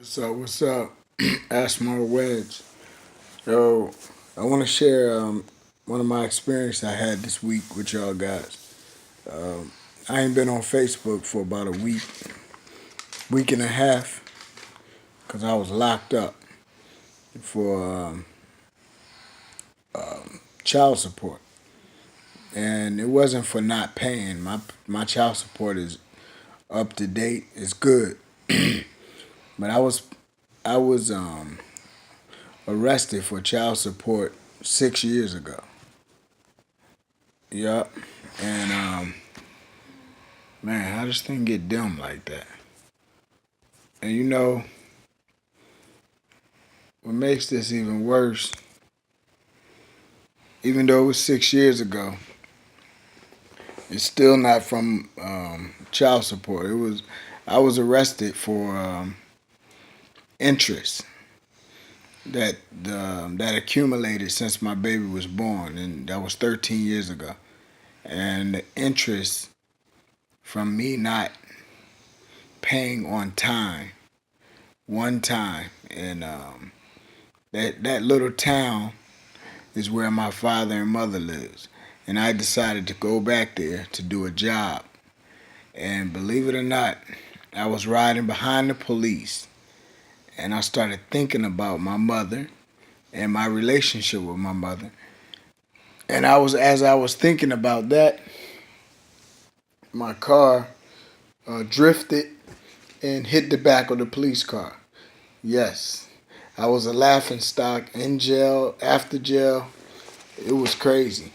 So what's up? Ashmore Wedge. Yo, I want to share one of my experience I had this week with y'all guys. I ain't been on Facebook for about a week and a half, because I was locked up for child support, and it wasn't for not paying. My child support is up to date. It's good, but I was arrested for child support 6 years ago. Yup, and man, how does thing get dumb like that? And what makes this even worse, even though it was 6 years ago, it's still not from child support. I was arrested for interest that accumulated since my baby was born, and that was 13 years ago. And the interest from me not paying on time, one time, and that little town is where my father and mother lives. And I decided to go back there to do a job. And believe it or not, I was riding behind the police and I started thinking about my mother and my relationship with my mother. And as I was thinking about that, my car drifted and hit the back of the police car. Yes, I was a laughing stock in jail, after jail. It was crazy.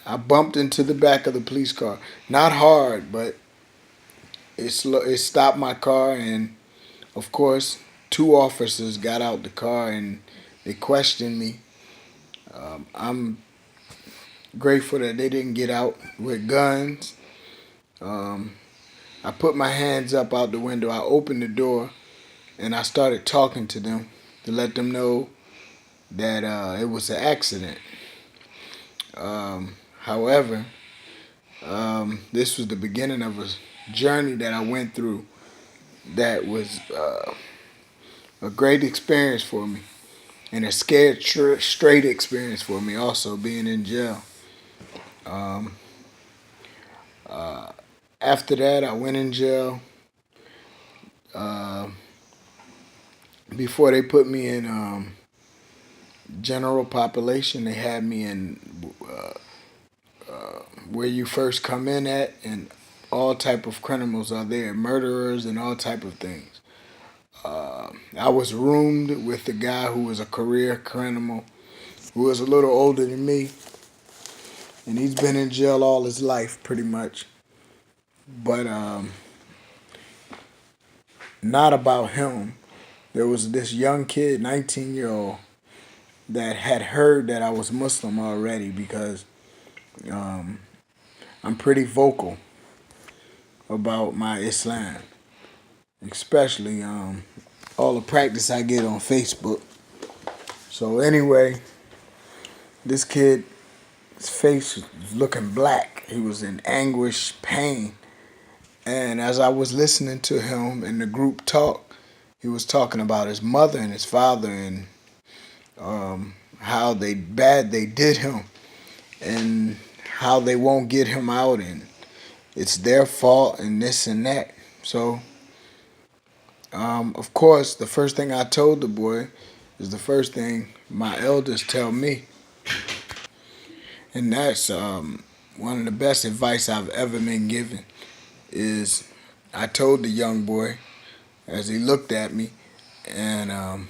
I bumped into the back of the police car. Not hard, but it stopped my car, and of course, two officers got out the car and they questioned me. I'm grateful that they didn't get out with guns. Um, I put my hands up out the window. I opened the door and I started talking to them to let them know that it was an accident. However, this was the beginning of a journey that I went through that was a great experience for me, and a scared straight experience for me also, being in jail. Um, After that, I went in jail. Uh, Before they put me in general population, they had me in where you first come in at, and all type of criminals are there, murderers and all type of things. I was roomed with the guy who was a career criminal, who was a little older than me, and he's been in jail all his life pretty much. But not about him. There was this young kid, 19-year-old, that had heard that I was Muslim already, because um, I'm pretty vocal about my Islam, especially all the practice I get on Facebook. So anyway, this kid's face was looking black. He was in anguish, pain. And as I was listening to him in the group talk, he was talking about his mother and his father, and how they did him, and how they won't get him out, and it's their fault, and this and that. So, of course, the first thing I told the boy is the first thing my elders tell me, and that's one of the best advice I've ever been given. Is I told the young boy, as he looked at me and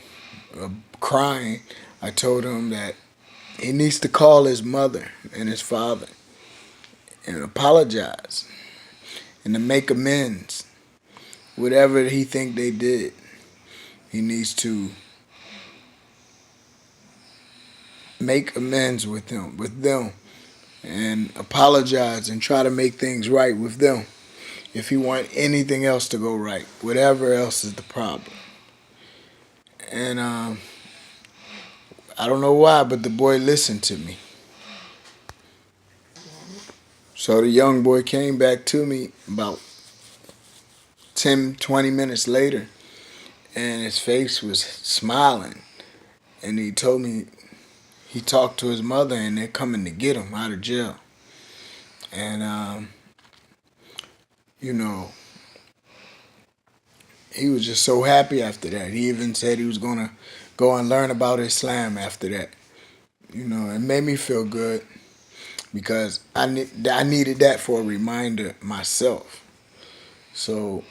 crying, I told him that he needs to call his mother and his father and apologize and to make amends. Whatever he think they did, he needs to make amends with them, and apologize and try to make things right with them. If he want anything else to go right, whatever else is the problem. And I don't know why, but the boy listened to me. So the young boy came back to me about 10, 20 minutes later, and his face was smiling. And he told me he talked to his mother, and they're coming to get him out of jail. And you know, he was just so happy after that. He even said he was gonna go and learn about Islam after that. It made me feel good because I needed that for a reminder myself. So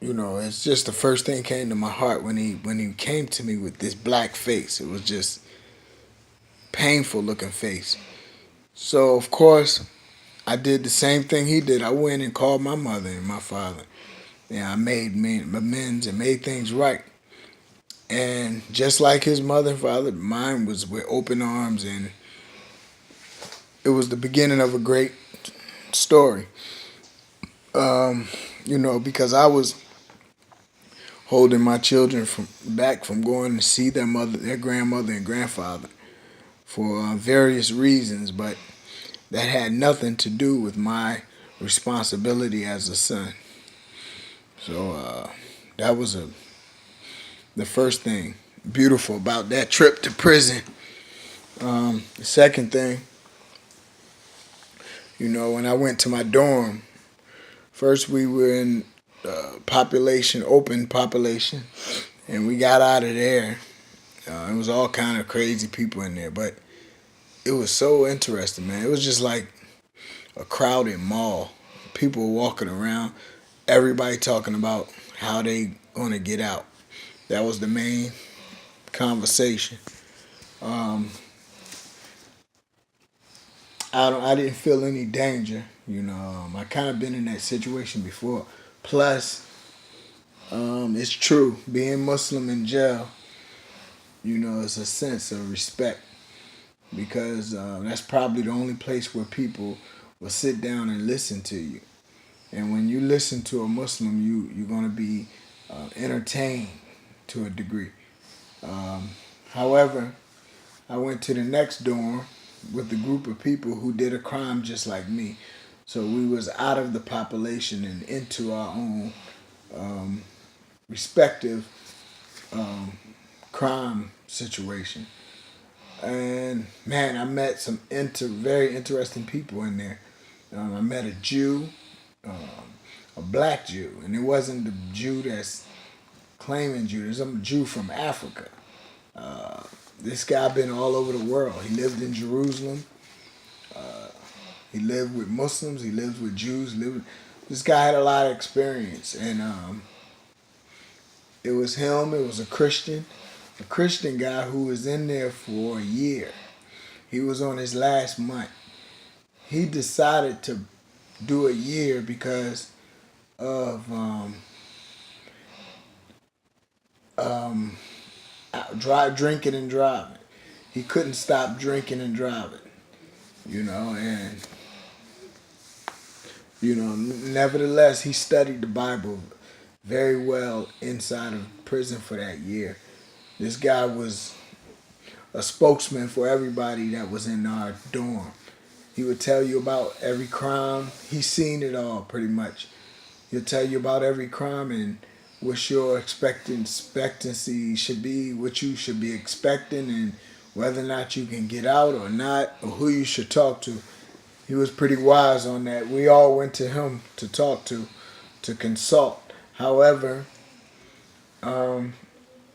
it's just the first thing came to my heart when he came to me with this black face. It was just painful looking face. So of course I did the same thing he did. I went and called my mother and my father. Yeah, I made amends and made things right. And just like his mother and father, mine was with open arms, and it was the beginning of a great story. Because I was holding my children from going to see their grandmother and grandfather for various reasons, but that had nothing to do with my responsibility as a son. So that was the first thing beautiful about that trip to prison. The second thing, when I went to my dorm, first we were in open population, and we got out of there. It was all kind of crazy people in there, but it was so interesting, man. It was just like a crowded mall. People walking around, everybody talking about how they gonna get out. That was the main conversation. Um, I didn't feel any danger. I kind of been in that situation before. Plus, it's true. Being Muslim in jail, it's a sense of respect because that's probably the only place where people will sit down and listen to you. And when you listen to a Muslim, you're gonna be entertained to a degree. Um, However, I went to the next dorm with a group of people who did a crime just like me. So we was out of the population and into our own um, respective um, crime situation. And man, I met some very interesting people in there. I met a Jew, a black Jew, and it wasn't the Jew that's claiming Jew. There's a Jew from Africa. Uh, this guy been all over the world. He lived in Jerusalem. Uh, he lived with Muslims. He lived with Jews. This guy had a lot of experience, and it was him. It was a Christian guy who was in there for a year. He was on his last month. He decided to do a year because of um, drinking and driving. He couldn't stop drinking and driving, and nevertheless, he studied the Bible very well inside of prison for that year. This guy was a spokesman for everybody that was in our dorm. He would tell you about every crime. He's seen it all pretty much. He'll tell you about every crime and what your expectancy should be, what you should be expecting, and whether or not you can get out or not, or who you should talk to. He was pretty wise on that. We all went to him to talk to consult. However, I'm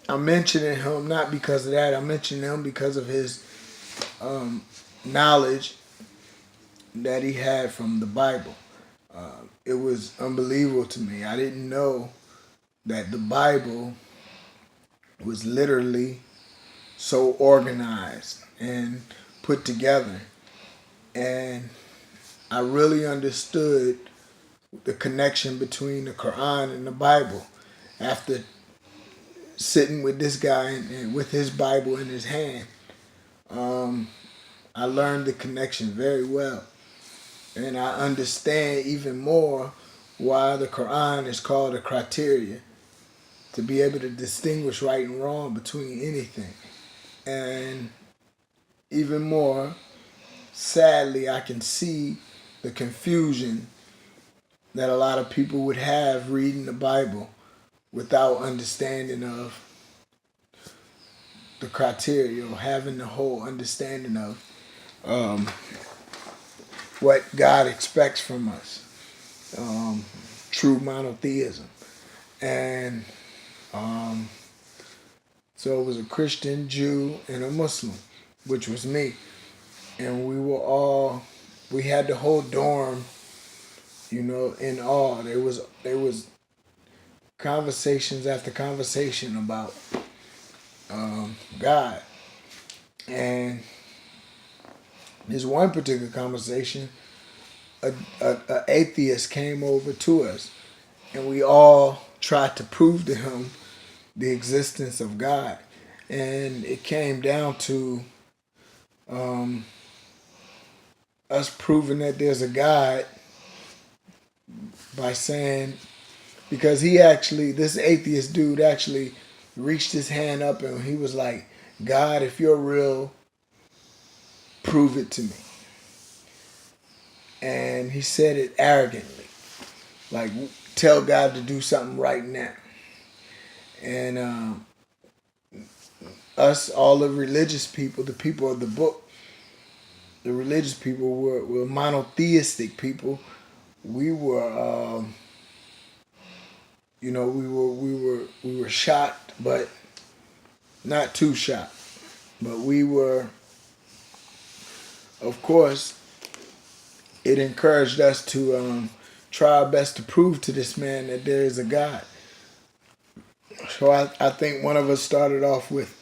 mentioning him not because of that. I'm mentioning him because of his knowledge that he had from the Bible. It was unbelievable to me. I didn't know that the Bible was literally so organized and put together. And I really understood the connection between the Quran and the Bible after sitting with this guy and with his Bible in his hand. Um, I learned the connection very well. And I understand even more why the Quran is called a criteria to be able to distinguish right and wrong between anything. And even more, sadly, I can see the confusion that a lot of people would have reading the Bible without understanding of the criteria, or having the whole understanding of um, what God expects from us. Um, True monotheism. And um, so it was a Christian, Jew, and a Muslim, which was me. And we had the whole dorm, in awe. There was conversations after conversation about God. And this one particular conversation, a atheist came over to us, and we all tried to prove to him the existence of God. And it came down to um, us proving that there's a God by saying, because this atheist dude actually reached his hand up and he was like, God, if you're real, prove it to me. And he said it arrogantly, like, tell God to do something right now. And us, all the religious people, the people of the book, the religious people were monotheistic people. We were, we were shocked, but not too shocked. But we were, of course, it encouraged us to try our best to prove to this man that there is a God. So I think one of us started off with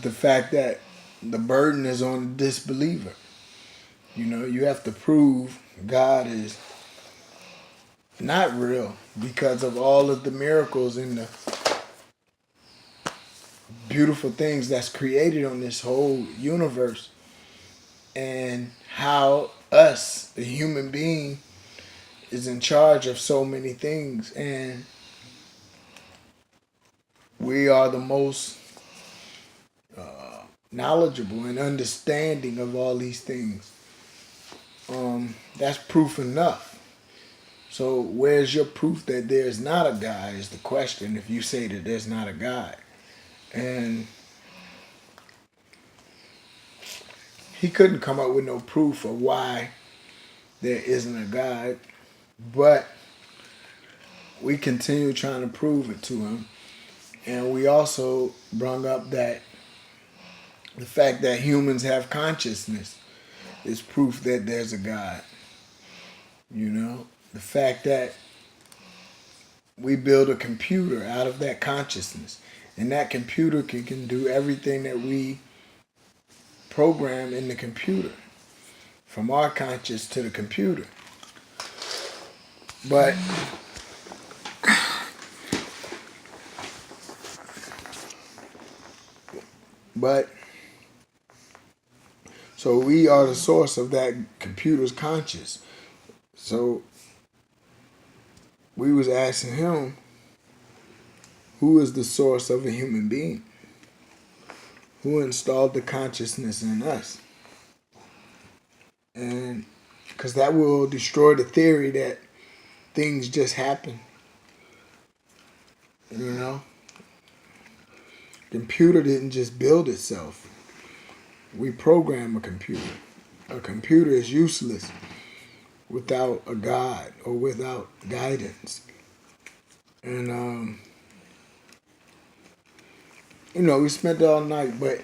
the fact that the burden is on the disbeliever. You have to prove God is not real because of all of the miracles and the beautiful things that's created on this whole universe, and how us, the human being, is in charge of so many things, and we are the most knowledgeable and understanding of all these things. That's proof enough. So where's your proof that there's not a God is the question, if you say that there's not a God. And he couldn't come up with no proof of why there isn't a God, but we continue trying to prove it to him. And we also brought up that the fact that humans have consciousness is proof that there's a God. The fact that we build a computer out of that consciousness, and that computer can do everything that we program in the computer, from our conscious to the computer. But so we are the source of that computer's conscious. So we was asking him, who is the source of a human being? Who installed the consciousness in us? And because that will destroy the theory that things just happen. Computer didn't just build itself. We program a computer. A computer is useless without a God or without guidance. And we spent all night, but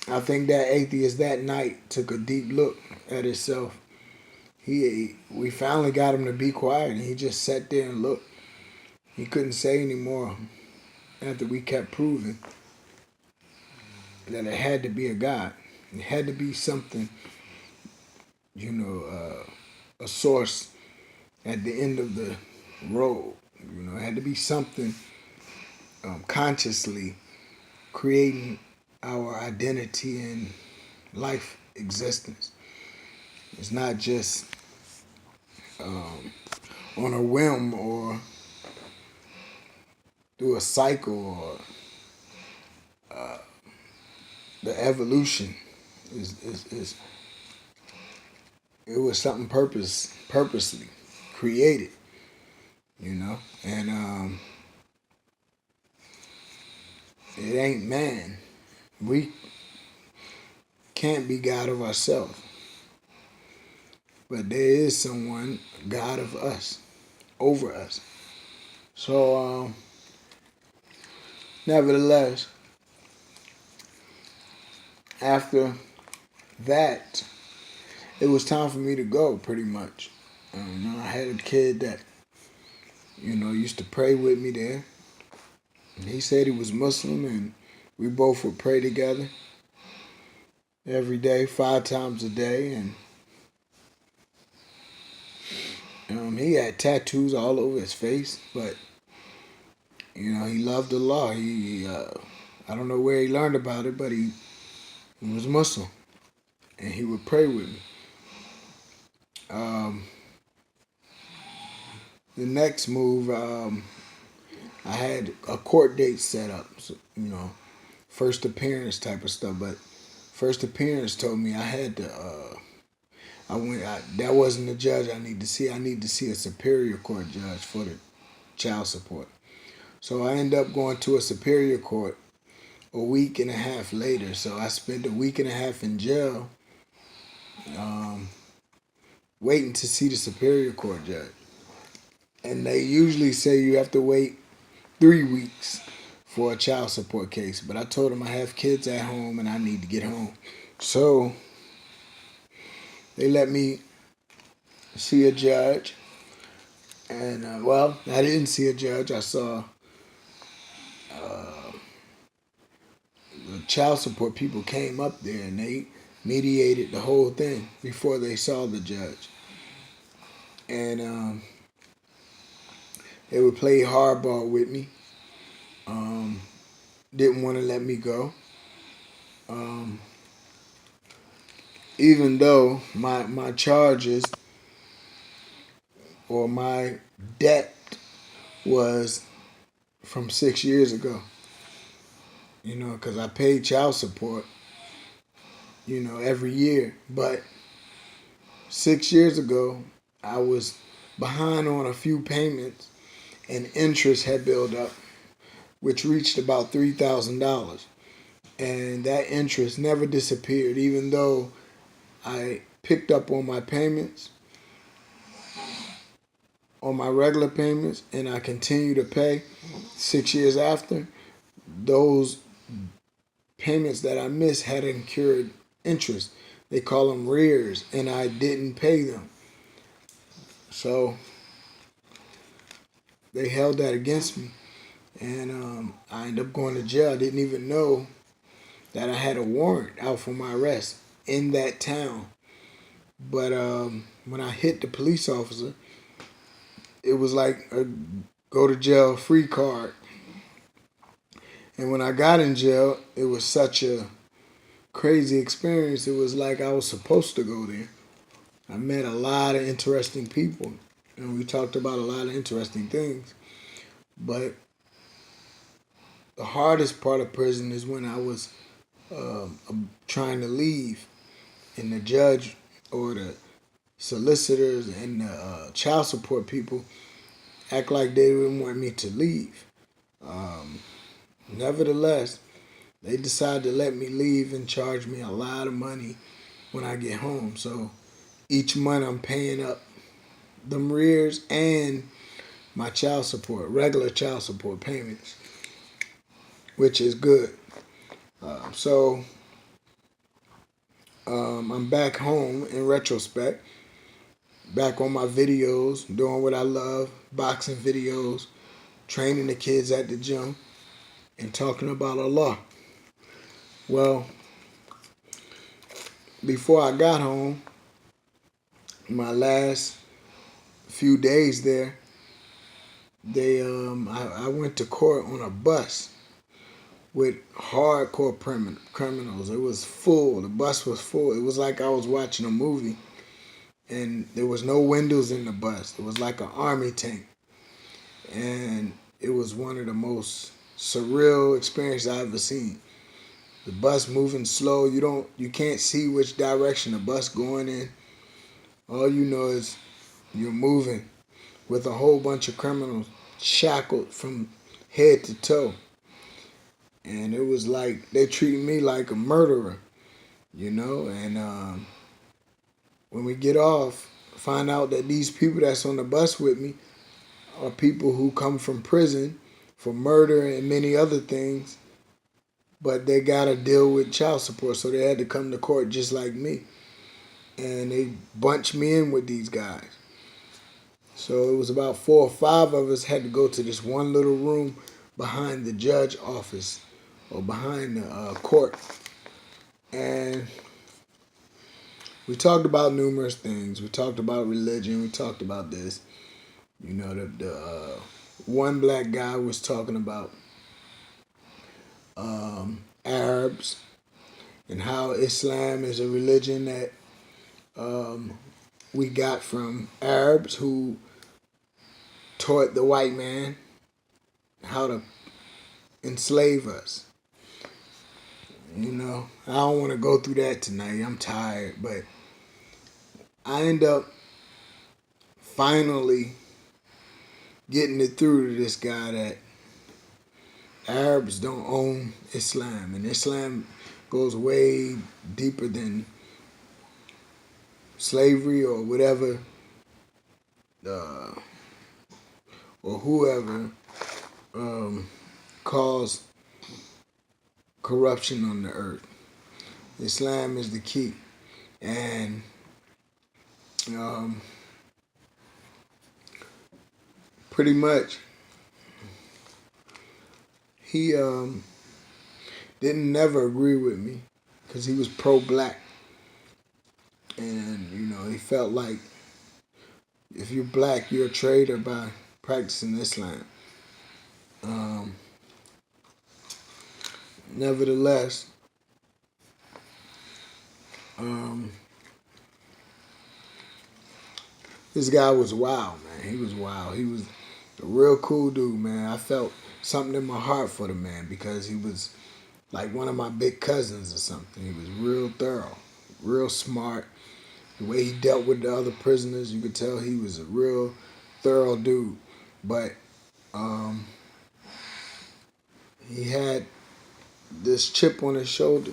I think that atheist that night took a deep look at himself. We finally got him to be quiet, and he just sat there and looked. He couldn't say anymore after we kept proving that it had to be a God. It had to be something, a source at the end of the road. It had to be something consciously creating our identity and life existence. It's not just on a whim or through a cycle, or the evolution is it was something purposely created, you know. And it ain't man. We can't be God of ourselves, but there is someone God of us, over us. So, nevertheless, after that, it was time for me to go. Pretty much, I had a kid that used to pray with me there. And he said he was Muslim, and we both would pray together every day, 5 times a day. And he had tattoos all over his face, but he loved the law. I don't know where he learned about it, but he was Muslim, and he would pray with me. Um, the next move, I had a court date set up, so, first appearance type of stuff. But first appearance told me I had to. That wasn't the judge I need to see. I need to see a superior court judge for the child support. So I ended up going to a superior court a week and a half later. So I spent a week and a half in jail, waiting to see the superior court judge. And they usually say you have to wait 3 weeks for a child support case. But I told them I have kids at home and I need to get home. So they let me see a judge. And, I didn't see a judge. I saw the child support people came up there and they mediated the whole thing before they saw the judge. And they would play hardball with me. Didn't want to let me go. Even though my charges or my debt was from 6 years ago. Because I paid child support, every year. But 6 years ago, I was behind on a few payments and interest had built up, which reached about $3,000. And that interest never disappeared, even though I picked up on my payments, on my regular payments, and I continue to pay 6 years after. Those payments that I missed had incurred interest. They call them arrears, and I didn't pay them. So they held that against me, and I ended up going to jail. I didn't even know that I had a warrant out for my arrest in that town. But when I hit the police officer, it was like a go to jail free card. And when I got in jail, it was such a crazy experience. It was like I was supposed to go there. I met a lot of interesting people, and we talked about a lot of interesting things. But the hardest part of prison is when I was trying to leave, and the judge or the solicitors and the child support people act like they didn't want me to leave. Nevertheless, they decided to let me leave and charge me a lot of money when I get home. So each month I'm paying up them arrears and my child support, regular child support payments, which is good. So I'm back home in retrospect, back on my videos, doing what I love, boxing videos, training the kids at the gym, and talking about Allah. Well, before I got home, my last few days there, I went to court on a bus with hardcore criminals. It was full. The bus was full. It was like I was watching a movie, and there was no windows in the bus. It was like an army tank, and it was one of the most surreal experiences I've ever seen. The bus moving slow. You can't see which direction the bus going in. All you know is you're moving with a whole bunch of criminals shackled from head to toe. And it was like they treated me like a murderer, And when we get off, find out that these people that's on the bus with me are people who come from prison for murder and many other things, but they got to deal with child support, so they had to come to court just like me. And they bunched me in with these guys. So it was about 4 or 5 of us had to go to this one little room behind the judge office or behind the court. And we talked about numerous things. We talked about religion. We talked about this. The one black guy was talking about Arabs and how Islam is a religion that we got from Arabs who taught the white man how to enslave us. I don't want to go through that tonight. I'm tired, but I end up finally getting it through to this guy that Arabs don't own Islam, and Islam goes way deeper than slavery or whatever, or whoever caused corruption on the earth. Islam is the key, and pretty much he didn't never agree with me because he was pro-black, and he felt like if you're black, you're a traitor by practicing Islam. Nevertheless, this guy was wild, man. He was wild. He was a real cool dude, man. I felt something in my heart for the man because he was like one of my big cousins or something. He was real thorough, real smart. The way he dealt with the other prisoners, you could tell he was a real thorough dude. But he had this chip on his shoulder,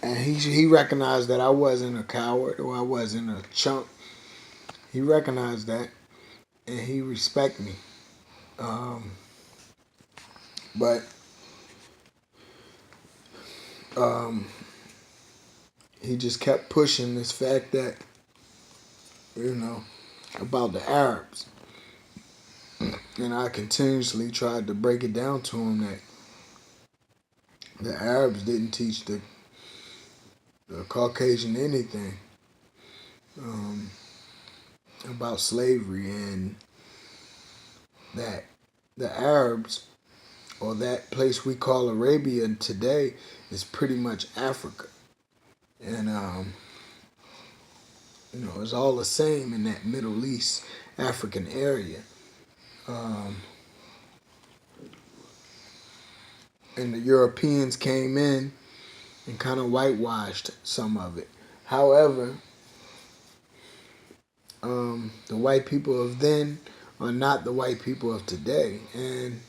and he recognized that I wasn't a coward or I wasn't a chump. He recognized that, and he respected me. But he just kept pushing this fact that, about the Arabs. And I continuously tried to break it down to him that the Arabs didn't teach the Caucasian anything about slavery, and that the Arabs, or that place we call Arabia today, is pretty much Africa. And, it's all the same in that Middle East African area. And the Europeans came in and kind of whitewashed some of it. However, the white people of then are not the white people of today. And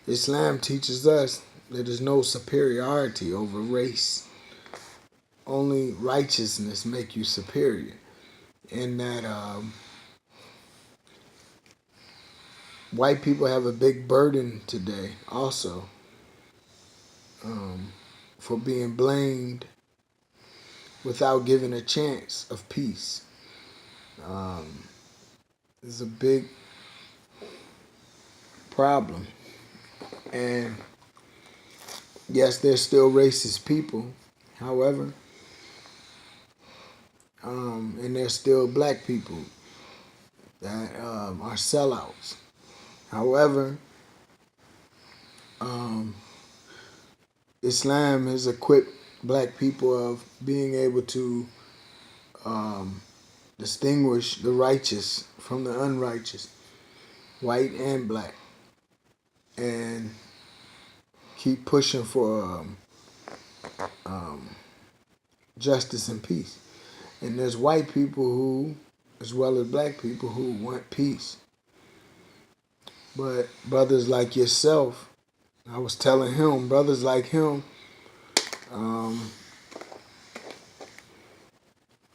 Islam teaches us that there's no superiority over race. Only righteousness make you superior. And that white people have a big burden today also for being blamed without giving a chance of peace. It's a big problem. And yes, there's still racist people. However, and there's still black people that are sellouts. However, Islam has equipped black people of being able to distinguish the righteous from the unrighteous, white and black, and keep pushing for justice and peace. And there's white people who, as well as black people, who want peace. But brothers like yourself, I was telling him, brothers like him, um,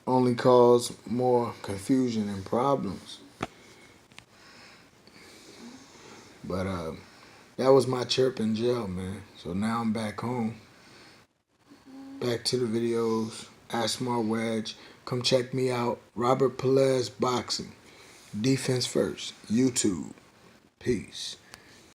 only cause more confusion and problems. But that was my chirp in jail, man. So now I'm back home. Back to the videos. Ask Smart Wedge. Come check me out. Robert Pelez Boxing. Defense first. YouTube. Peace.